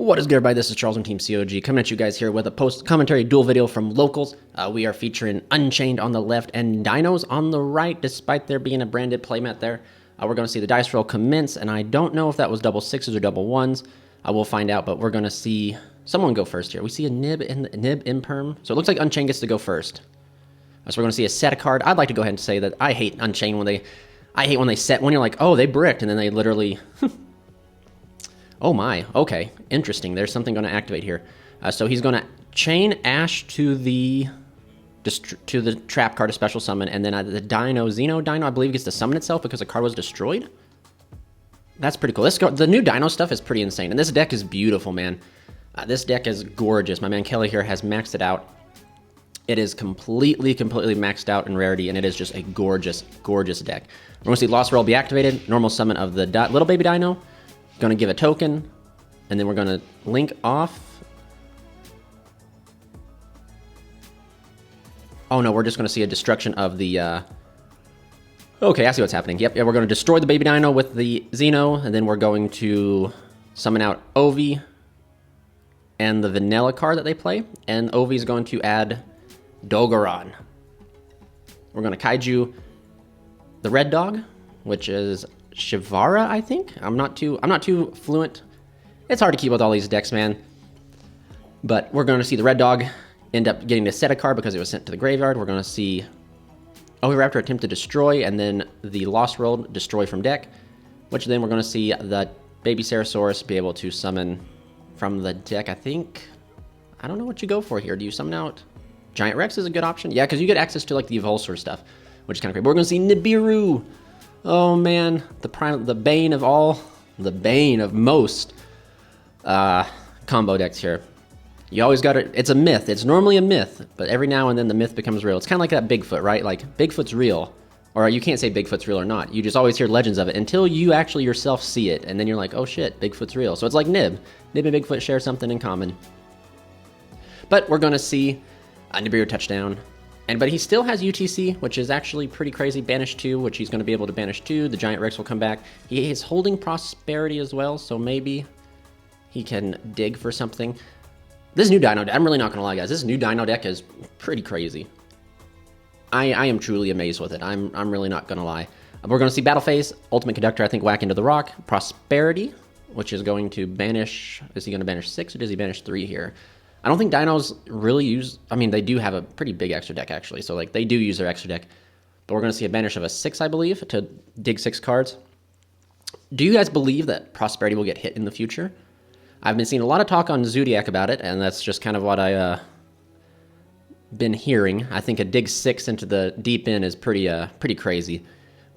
What is good, everybody? This is Charles from Team COG coming at you guys here with a post-commentary duel video from locals. We are featuring Unchained on the left and Dinos on the right, despite there being a branded playmat there. We're going to see the dice roll commence, and I don't know if that was double sixes or double ones. We'll find out, but we're going to see someone go first here. We see a nib imperm, so it looks like Unchained gets to go first. So we're going to see a set a card. I'd like to go ahead and say that I hate Unchained I hate when they set one. You're like, oh, they bricked, and then they literally. Oh my, okay, interesting. There's something going to activate here. So he's going to chain Ash to the trap card, a special summon, and then the Dino, I believe, gets to summon itself because the card was destroyed. That's pretty cool. The new Dino stuff is pretty insane, and this deck is beautiful, man. This deck is gorgeous. My man Kelly here has maxed it out. It is completely maxed out in rarity, and it is just a gorgeous, gorgeous deck. We're going to see Lost Roll be activated, normal summon of the little baby Dino. Going to give a token, and then we're going to link off. Oh no, we're just going to see a destruction of the. Okay, I see what's happening. Yep, yeah, we're going to destroy the baby Dino with the Xeno, and then we're going to summon out Ovi and the vanilla card that they play, and Ovi is going to add Dogoran. We're going to Kaiju the red dog, which is Shivara, I think. I'm not too fluent. It's hard to keep with all these decks, man. But we're going to see the red dog end up getting to set a card because it was sent to the graveyard. We're going to see Oviraptor attempt to destroy, and then the Lost Roll destroy from deck, which then we're going to see the baby Ceratosaurus be able to summon from the deck. I think, I don't know what you go for here. Do you summon out Giant Rex is a good option? Yeah, because you get access to like the Evulsor stuff, which is kind of great. But we're going to see Nibiru. Oh man, the bane of most combo decks here. You always got it. It's a myth. It's normally a myth, but every now and then the myth becomes real. It's kind of like that Bigfoot, right? Like Bigfoot's real, or you can't say Bigfoot's real or not. You just always hear legends of it until you actually yourself see it, and then you're like, oh shit, Bigfoot's real. So it's like Nib. Nib and Bigfoot share something in common. But we're gonna see a Nibiru touchdown. But he still has UTC, which is actually pretty crazy. Banish 2, which he's going to be able to banish 2. The Giant Rex will come back. He is holding Prosperity as well, so maybe he can dig for something. This new Dino deck, I'm really not going to lie, guys. This new Dino deck is pretty crazy. I am truly amazed with it. I'm really not going to lie. We're going to see Battle Phase, Ultimate Conductor, I think, whack into the rock. Prosperity, which is going to banish. Is he going to banish 6 or does he banish 3 here? I don't think Dinos really use. I mean, they do have a pretty big extra deck, actually. So, like, they do use their extra deck. But we're going to see a banish of a 6, I believe, to dig 6 cards. Do you guys believe that Prosperity will get hit in the future? I've been seeing a lot of talk on Zodiac about it, and that's just kind of what I been hearing. I think a dig 6 into the deep end is pretty crazy.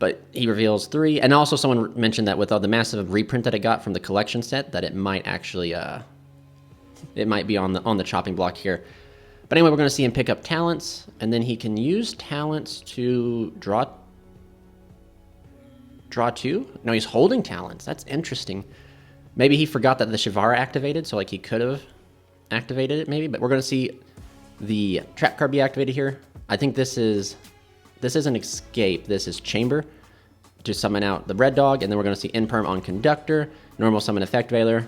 But he reveals 3, and also someone mentioned that with all the massive reprint that it got from the collection set, that it might actually it might be on the chopping block here. But anyway, we're going to see him pick up talents, and then he can use talents to draw 2? No, he's holding talents. That's interesting. Maybe he forgot that the Shivara activated, so like he could have activated it maybe. But we're going to see the trap card be activated here. I think this is an escape. This is Chamber to summon out the red dog, and then we're going to see Imperm on Conductor, normal summon Effect Veiler.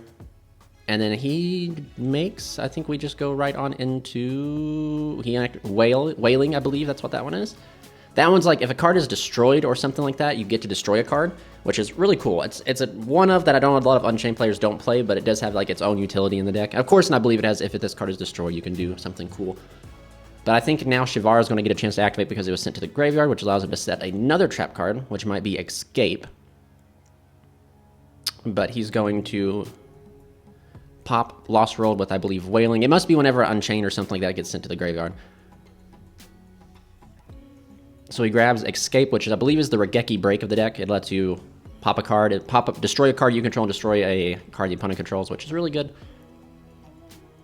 And then he makes, I think we just go right on into, Wailing, I believe that's what that one is. That one's like, if a card is destroyed or something like that, you get to destroy a card, which is really cool. It's a one of that I don't know a lot of Unchained players don't play, but it does have like its own utility in the deck. Of course, and I believe it has, if this card is destroyed, you can do something cool. But I think now Shivara is going to get a chance to activate because it was sent to the graveyard, which allows him to set another trap card, which might be Escape. But he's going to pop Lost Roll with, I believe, Wailing. It must be whenever Unchained or something like that gets sent to the graveyard. So he grabs Escape, which is, I believe, is the Regeki break of the deck. It lets you pop a card, destroy a card you control, and destroy a card the opponent controls, which is really good.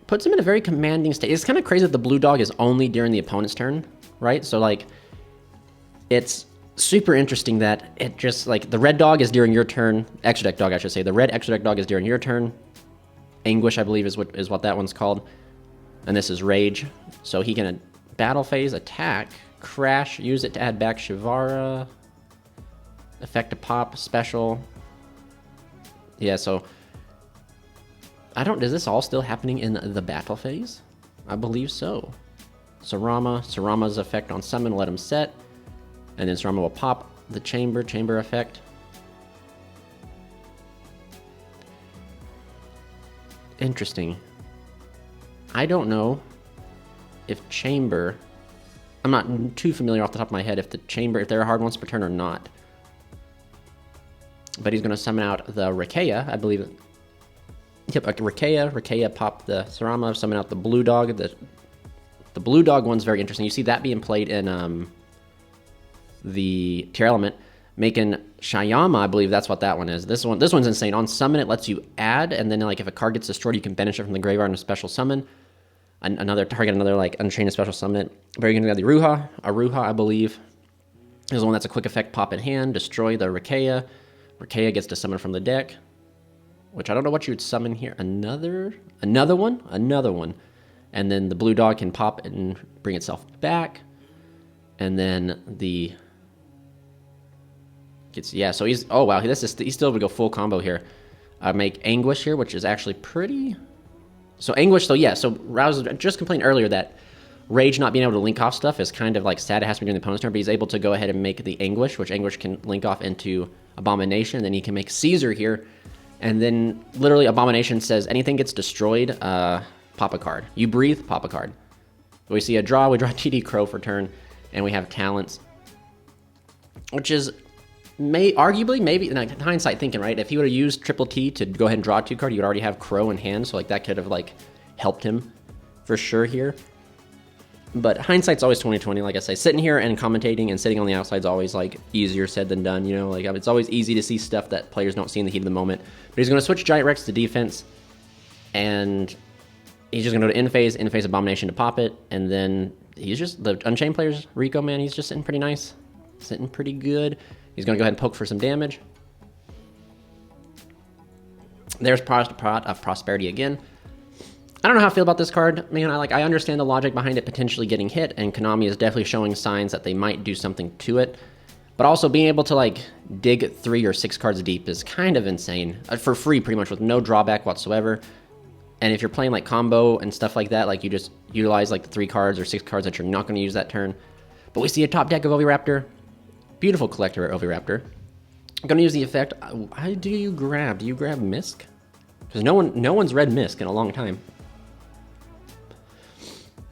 Puts him in a very commanding state. It's kind of crazy that the blue dog is only during the opponent's turn, right? So, like, it's super interesting that it just, like, the red dog is during your turn. Extra deck dog, I should say. The red extra deck dog is during your turn. Anguish, I believe, is what that one's called. And this is Rage. So he can battle phase, attack, crash, use it to add back Shivara, effect to pop, special. Yeah, so Is this all still happening in the battle phase? I believe so. Sarama's effect on summon, let him set. And then Sarama will pop the chamber effect. Interesting. I don't know if chamber, I'm not too familiar off the top of my head if they're a hard once per turn or not. But he's going to summon out the Rikeya, I believe. Yep, Rikeya pop the Sarama, summon out the blue dog. The blue dog one's very interesting. You see that being played in the Tier Element, making Shayama, I believe that's what that one is. This one's insane. On summon, it lets you add, and then like if a card gets destroyed, you can banish it from the graveyard and a special summon. Another like Unchained and special summon it. But you're going to have the Aruha, I believe, is the one that's a quick effect, pop in hand, destroy the Rikeya. Rikeya gets to summon from the deck, which I don't know what you would summon here. Another one. And then the blue dog can pop and bring itself back. And then so he's, oh wow, he's still able to go full combo here. Make Anguish here, which is actually pretty... So Anguish, so Rouse just complained earlier that Rage not being able to link off stuff is kind of like sad. It has to be during the opponent's turn, but he's able to go ahead and make the Anguish, which Anguish can link off into Abomination. Then he can make Caesar here, and then literally Abomination says anything gets destroyed, pop a card. You breathe, pop a card. We see a draw, we draw TD Crow for turn, and we have Talents, which is arguably, maybe, in hindsight thinking, right, if he would have used Triple T to go ahead and draw a 2 card, you would already have Crow in hand, so like that could have like helped him for sure here. But hindsight's always 20/20, like I say. Sitting here and commentating and sitting on the outside is always like easier said than done, you know, like it's always easy to see stuff that players don't see in the heat of the moment. But he's going to switch Giant Rex to defense, and he's just going to go to in phase Abomination to pop it, and then he's just, the Unchained players, Rico, man, he's just sitting pretty nice, sitting pretty good. He's going to go ahead and poke for some damage. There's Pot of Prosperity again. I don't know how I feel about this card. Man, I understand the logic behind it potentially getting hit, and Konami is definitely showing signs that they might do something to it. But also being able to like dig 3 or 6 cards deep is kind of insane. For free, pretty much, with no drawback whatsoever. And if you're playing like combo and stuff like that, like you just utilize like the 3 cards or 6 cards that you're not going to use that turn. But we see a top deck of Oviraptor. Beautiful collector Oviraptor. I'm going to use the effect. How do you grab? Do you grab Misk? Because no one's read Misk in a long time.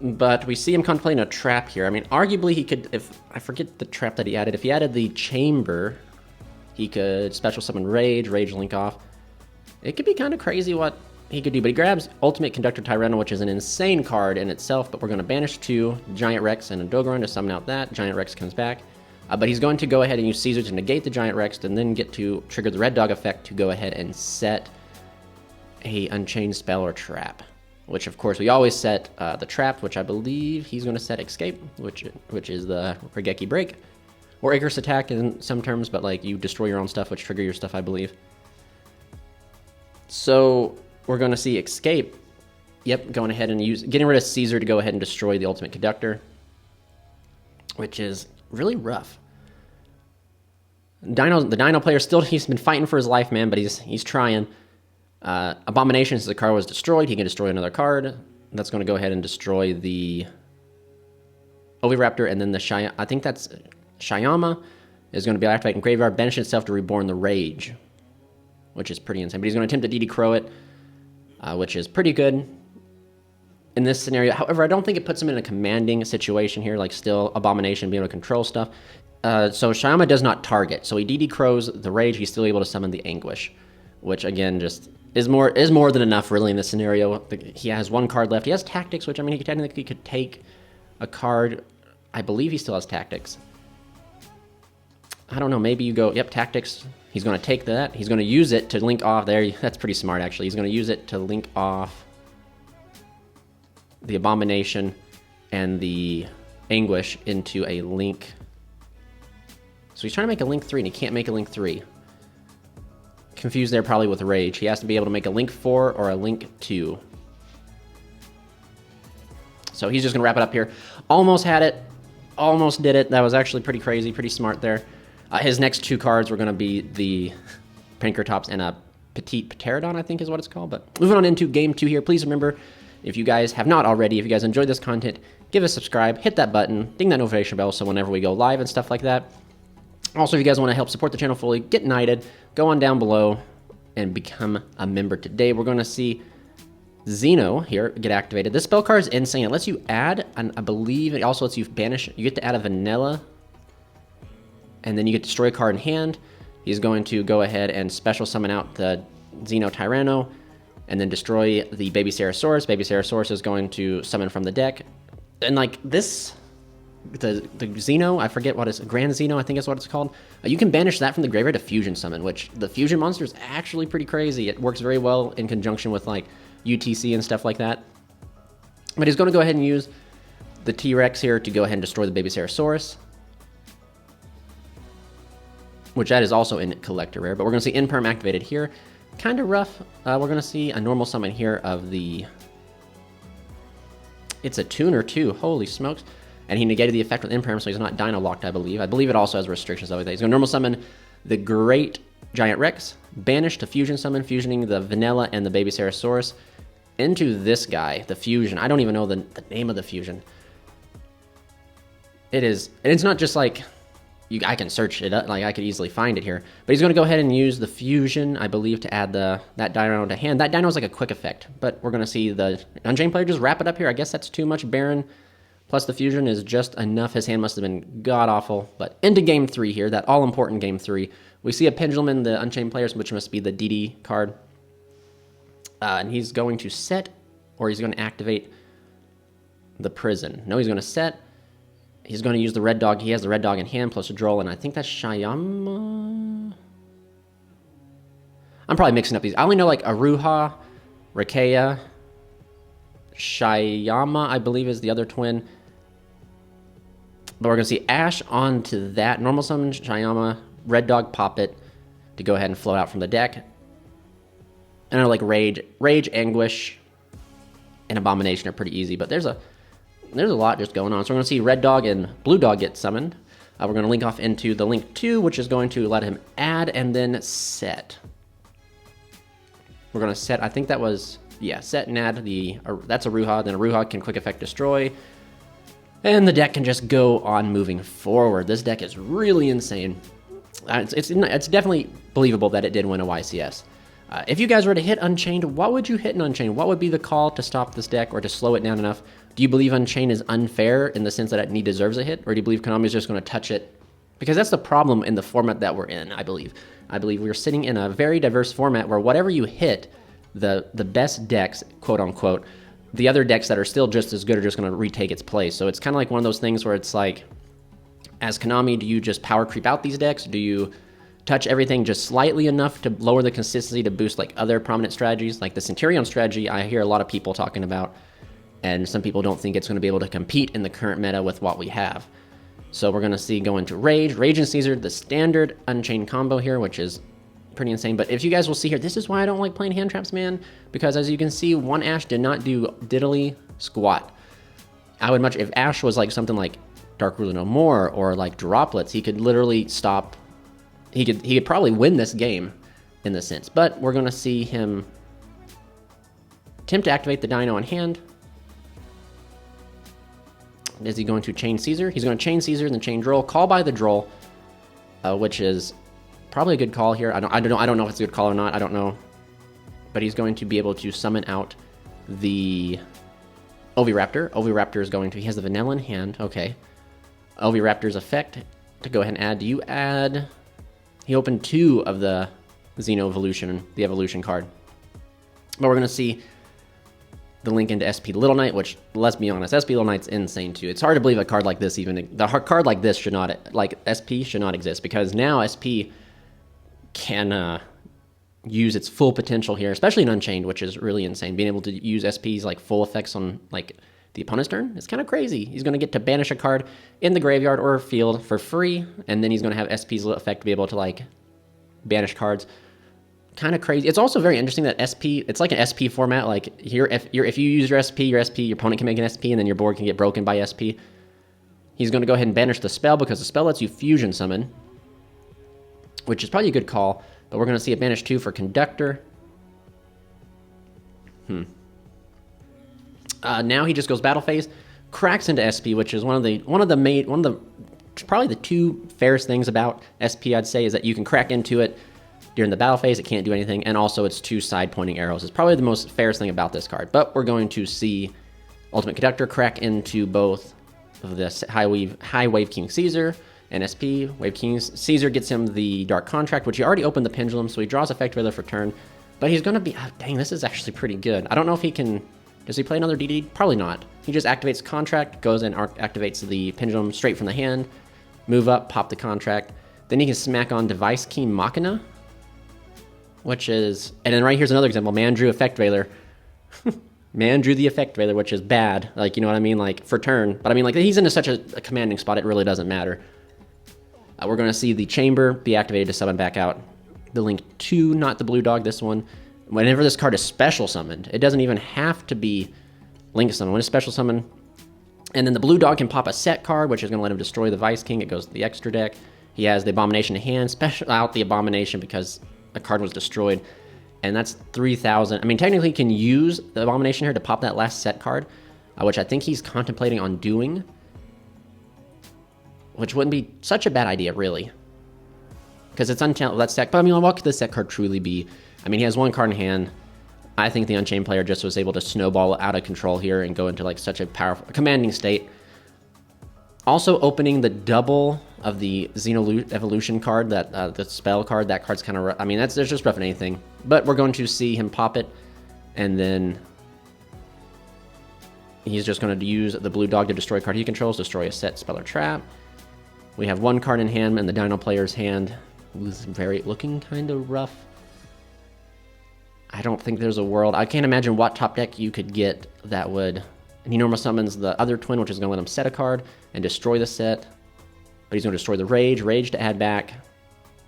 But we see him contemplating a trap here. I mean, arguably he could, if I forget the trap that he added. If he added the chamber, he could special summon Rage link off. It could be kind of crazy what he could do. But he grabs Ultimate Conductor Tyranno, which is an insane card in itself. But we're going to banish 2 Giant Rex and a Dogoran to summon out that. Giant Rex comes back. But he's going to go ahead and use Caesar to negate the Giant Rex, and then get to trigger the Red Dog effect to go ahead and set a Unchained spell or trap. Which, of course, we always set the trap, which I believe he's going to set Escape, which is the Regeki Break. Or Icarus Attack in some terms, but like you destroy your own stuff, which trigger your stuff, I believe. So we're going to see Escape. Yep, going ahead and getting rid of Caesar to go ahead and destroy the Ultimate Conductor, which is really rough. The Dino player still, he's been fighting for his life, man, but he's trying. Abomination, since the card was destroyed, he can destroy another card. That's going to go ahead and destroy the Oviraptor, and then I think that's Shayama is going to be activating Graveyard, banish itself to reborn the Rage, which is pretty insane. But he's going to attempt to DD Crow it, which is pretty good in this scenario. However, I don't think it puts him in a commanding situation here, like still Abomination being able to control stuff. So Shayama does not target, so he DD Crows the Rage, he's still able to summon the Anguish, which again just is more than enough really in this scenario. He has 1 card left. He has Tactics, which I mean he technically could take a card. I believe he still has Tactics. I don't know, maybe you go, yep, Tactics. He's going to take that. He's going to use it to link off there. That's pretty smart, actually. He's going to use it to link off the Abomination and the Anguish into a link. So he's trying to make a link 3, and he can't make a link 3. Confused there probably with Rage. He has to be able to make a link 4 or a link 2. So he's just going to wrap it up here. Almost had it. Almost did it. That was actually pretty crazy, pretty smart there. His next 2 cards were going to be the Pinkertops and a Petite Pterodon, I think is what it's called. But moving on into game 2 here, please remember, if you guys have not already, if you guys enjoyed this content, give us a subscribe, hit that button, ding that notification bell so whenever we go live and stuff like that. Also, if you guys want to help support the channel fully, get knighted, go on down below and become a member today. We're going to see Dino here get activated. This spell card is insane. It lets you add, and I believe it also lets you banish. You get to add a vanilla, and then you get to destroy a card in hand. He's going to go ahead and special summon out the Dino Tyranno, and then destroy the Baby Ceratosaurus. Baby Ceratosaurus is going to summon from the deck. And like this, the Dino, I forget what it's, Grand Dino, I think is what it's called. You can banish that from the graveyard to fusion summon, which the fusion monster is actually pretty crazy. It works very well in conjunction with like UTC and stuff like that. But he's going to go ahead and use the T-Rex here to go ahead and destroy the Baby Ceratosaurus, which that is also in Collector Rare. But we're going to see Imperm activated here. Kind of rough. We're going to see a normal summon here of the... It's a tuner too. Holy smokes. And he negated the effect with Imperm, so he's not Dino locked, I believe. I believe it also has restrictions like that. He's going to normal summon the Great Giant Rex, banish to fusion summon, fusioning the Vanilla and the Baby Ceratosaurus into this guy, the fusion. I don't even know the name of the fusion. It's not just like... I can search it up, like I could easily find it here. But he's going to go ahead and use the fusion, I believe, to add that Dino to hand. That Dino is like a quick effect, but we're going to see the Unchained player just wrap it up here. I guess that's too much Baron, plus the fusion is just enough. His hand must have been god-awful. But into game 3 here, that all-important game 3. We see a Pendulum in the Unchained players, which must be the DD card. And he's going to set, or he's going to activate the Prison. No, he's going to set. He's going to use the red dog. He has the red dog in hand plus a droll, and I think that's Shyama. I'm probably mixing up these. I only know like Aruha, Rakea, Shyama, I believe is the other twin. But we're going to see Ash onto that. Normal summon Shyama, red dog pop it to go ahead and float out from the deck. And I know like Rage, Anguish, and Abomination are pretty easy, but there's a lot just going on. So we're going to see Red Dog and Blue Dog get summoned. We're going to link off into the link 2, which is going to let him add and then set. We're going to set, I think that was, yeah, set and add that's Aruha. Then Aruha can quick effect destroy. And the deck can just go on moving forward. This deck is really insane. It's definitely believable that it did win a YCS. If you guys were to hit Unchained, what would you hit in Unchained? What would be the call to stop this deck or to slow it down enough? Do you believe Unchained is unfair in the sense that it deserves a hit? Or do you believe Konami is just going to touch it? Because that's the problem in the format that we're in, I believe. I believe we're sitting in a very diverse format where whatever you hit, the best decks, quote unquote, the other decks that are still just as good are just going to retake its place. So it's kind of like one of those things where it's like, as Konami, do you just power creep out these decks? Do you touch everything just slightly enough to lower the consistency to boost like other prominent strategies? Like the Centurion strategy, I hear a lot of people talking about, and some people don't think it's going to be able to compete in the current meta with what we have. So we're going to see go into Rage and Caesar, the standard Unchained combo here, which is pretty insane. But if you guys will see here, this is why I don't like playing hand traps, man, because as you can see, one Ash did not do diddly squat. I would much, if Ash was like something like Dark Ruler No More or like Droplets, he could literally stop. He could probably win this game in this sense. But we're going to see him attempt to activate the Dino in hand. Is he going to chain Caesar? He's going to chain Caesar and then chain Droll. Call by the Droll, which is probably a good call here. I don't know if it's a good call or not. I don't know. But he's going to be able to summon out the Oviraptor. Oviraptor is going to... He has the Vanilla in hand. Okay. Oviraptor's effect to go ahead and add. Do you add... He opened 2 of the Xeno Evolution, the Evolution card. But we're going to see the link into SP Little Knight, which, let's be honest, SP Little Knight's insane too. It's hard to believe a card like this even... The card like this should not... Like, SP should not exist, because now SP can use its full potential here, especially in Unchained, which is really insane. Being able to use SP's like full effects on like the opponent's turn, it's kind of crazy. He's going to get to banish a card in the graveyard or field for free, and then he's going to have SP's effect to be able to like banish cards. Kind of crazy. It's also very interesting that SP, it's like an SP format. Like here, if you use your opponent can make an SP, and then your board can get broken by SP. He's going to go ahead and banish the spell because the spell lets you fusion summon, which is probably a good call. But we're going to see it banish 2 for Conductor. Now he just goes battle phase, cracks into SP, which is probably the two fairest things about SP, I'd say, is that you can crack into it during the battle phase. It can't do anything, and also it's two side pointing arrows. It's probably the most fairest thing about this card. But we're going to see Ultimate Conductor crack into both of this High Wave King Caesar and SP. Wave King Caesar gets him the Dark Contract, which he already opened the Pendulum, so he draws Effect Veiler for turn. But he's going to be... Oh, dang, this is actually pretty good. I don't know if he can... Does he play another DD? Probably not. He just activates Contract, goes and activates the Pendulum straight from the hand, move up, pop the Contract. Then he can smack on Device Key Machina, which is... And then right here's another example. Man drew Effect Veiler. Man drew the Effect Veiler, which is bad. Like, you know what I mean? Like, for turn. But I mean, like, he's into such a commanding spot, it really doesn't matter. We're going to see the Chamber be activated to summon back out the Link 2, not the Blue Dog, this one. Whenever this card is special summoned, it doesn't even have to be Link summoned. When it's special summoned, and then the Blue Dog can pop a set card, which is going to let him destroy the Vice King. It goes to the extra deck. He has the Abomination in hand, special out the Abomination because a card was destroyed. And that's 3,000. I mean, technically he can use the Abomination here to pop that last set card, which I think he's contemplating on doing. Which wouldn't be such a bad idea, really. Because it's Unchained, that set. But I mean, what could this set card truly be? I mean, he has one card in hand. I think the Unchained player just was able to snowball out of control here and go into like such a powerful, commanding state. Also opening the double of the Xeno Evolution card, that the spell card. That card's kind of rough. I mean, there's just rough in anything. But we're going to see him pop it, and then he's just going to use the Blue Dog to destroy a card he controls, destroy a set, spell, or trap. We have one card in hand, and the Dino player's hand was looking kind of rough. I don't think there's a world. I can't imagine what top deck you could get that would... And he normally summons the other twin, which is going to let him set a card and destroy the set. But he's going to destroy the Rage to add back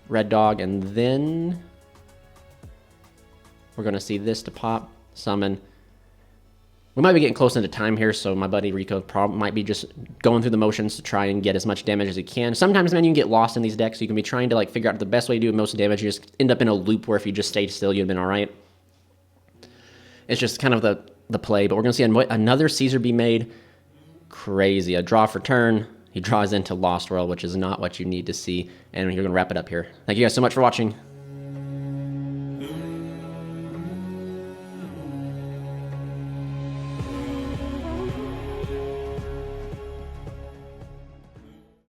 Red Dog, and then we're going to see this to pop, summon. We might be getting close into time here, so my buddy Rico might be just going through the motions to try and get as much damage as he can. Sometimes, man, you can get lost in these decks. So you can be trying to like figure out the best way to do most damage. You just end up in a loop where if you just stayed still, you'd have been all right. It's just kind of the play, but we're going to see another Caesar be made. Crazy. A draw for turn. He draws into Lost World, which is not what you need to see. And you're going to wrap it up here. Thank you guys so much for watching.